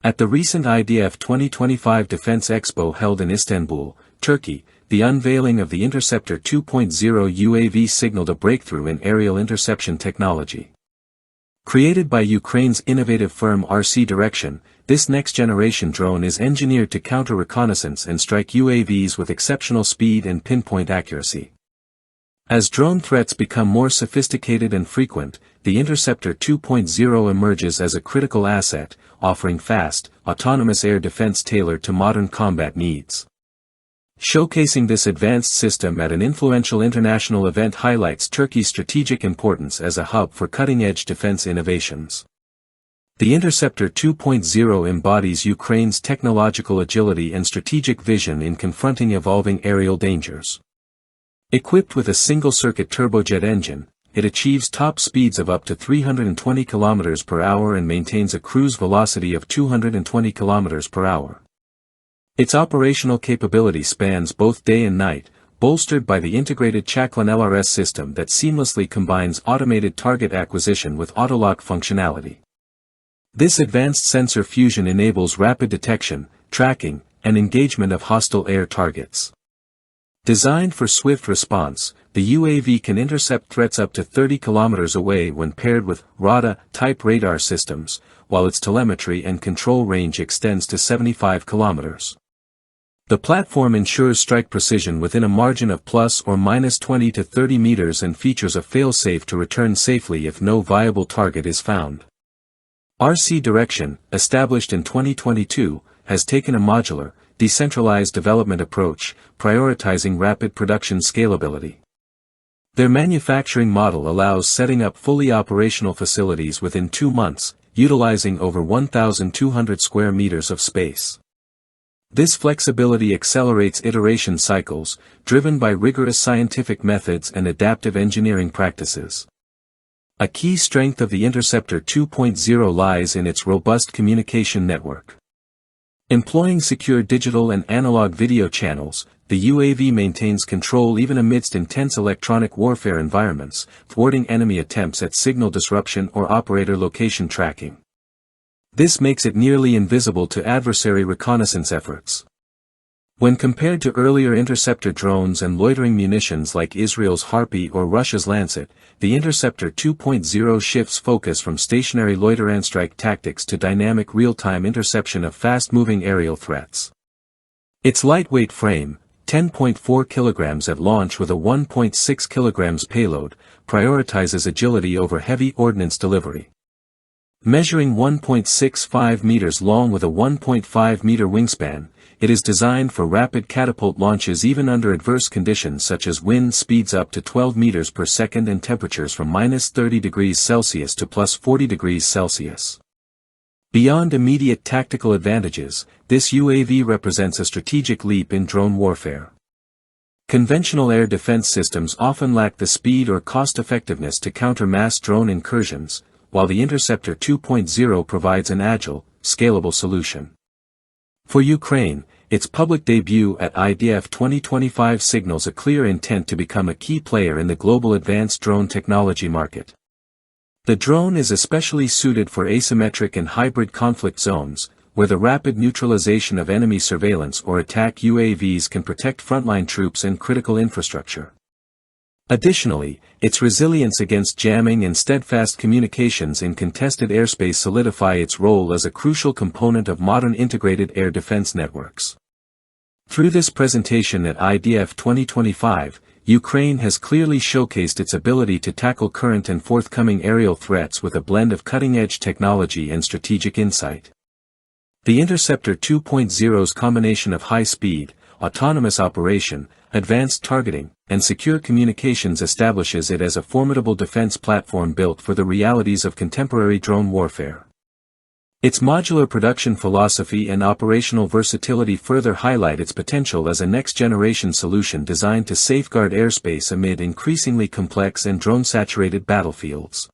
At the recent IDEF 2025 Defense Expo held in Istanbul, Turkey, the unveiling of the Interceptor 2.0 UAV signaled a breakthrough in aerial interception technology. Created by Ukraine's innovative firm RC Direction, this next-generation drone is engineered to counter reconnaissance and strike UAVs with exceptional speed and pinpoint accuracy. As drone threats become more sophisticated and frequent, the Interceptor 2.0 emerges as a critical asset, offering fast, autonomous air defense tailored to modern combat needs. Showcasing this advanced system at an influential international event highlights Turkey's strategic importance as a hub for cutting-edge defense innovations. The Interceptor 2.0 embodies Ukraine's technological agility and strategic vision in confronting evolving aerial dangers. Equipped with a single-circuit turbojet engine, it achieves top speeds of up to 320 km per hour and maintains a cruise velocity of 220 km per hour. Its operational capability spans both day and night, bolstered by the integrated Chaklin LRS system that seamlessly combines automated target acquisition with autolock functionality. This advanced sensor fusion enables rapid detection, tracking, and engagement of hostile air targets. Designed for swift response, the UAV can intercept threats up to 30 km away when paired with RADA-type radar systems, while its telemetry and control range extends to 75 km. The platform ensures strike precision within a margin of plus or minus 20 to 30 meters and features a fail-safe to return safely if no viable target is found. RC Direction, established in 2022, has taken a modular, decentralized development approach, prioritizing rapid production scalability. Their manufacturing model allows setting up fully operational facilities within 2 months, utilizing over 1,200 square meters of space. This flexibility accelerates iteration cycles, driven by rigorous scientific methods and adaptive engineering practices. A key strength of the Interceptor 2.0 lies in its robust communication network. Employing secure digital and analog video channels, the UAV maintains control even amidst intense electronic warfare environments, thwarting enemy attempts at signal disruption or operator location tracking. This makes it nearly invisible to adversary reconnaissance efforts. When compared to earlier interceptor drones and loitering munitions like Israel's Harpy or Russia's Lancet, the Interceptor 2.0 shifts focus from stationary loiter and strike tactics to dynamic real-time interception of fast-moving aerial threats. Its lightweight frame, 10.4 kilograms at launch with a 1.6 kilograms payload, prioritizes agility over heavy ordnance delivery. Measuring 1.65 meters long with a 1.5 meter wingspan, it is designed for rapid catapult launches even under adverse conditions such as wind speeds up to 12 meters per second and temperatures from minus 30 degrees Celsius to plus 40 degrees Celsius. Beyond immediate tactical advantages, this UAV represents a strategic leap in drone warfare. Conventional air defense systems often lack the speed or cost-effectiveness to counter mass drone incursions, while the Interceptor 2.0 provides an agile, scalable solution. For Ukraine, its public debut at IDEF 2025 signals a clear intent to become a key player in the global advanced drone technology market. The drone is especially suited for asymmetric and hybrid conflict zones, where the rapid neutralization of enemy surveillance or attack UAVs can protect frontline troops and critical infrastructure. Additionally, its resilience against jamming and steadfast communications in contested airspace solidify its role as a crucial component of modern integrated air defense networks. Through this presentation at IDEF 2025, Ukraine has clearly showcased its ability to tackle current and forthcoming aerial threats with a blend of cutting-edge technology and strategic insight. The Interceptor 2.0's combination of high speed, autonomous operation, advanced targeting, and secure communications establishes it as a formidable defense platform built for the realities of contemporary drone warfare. Its modular production philosophy and operational versatility further highlight its potential as a next-generation solution designed to safeguard airspace amid increasingly complex and drone-saturated battlefields.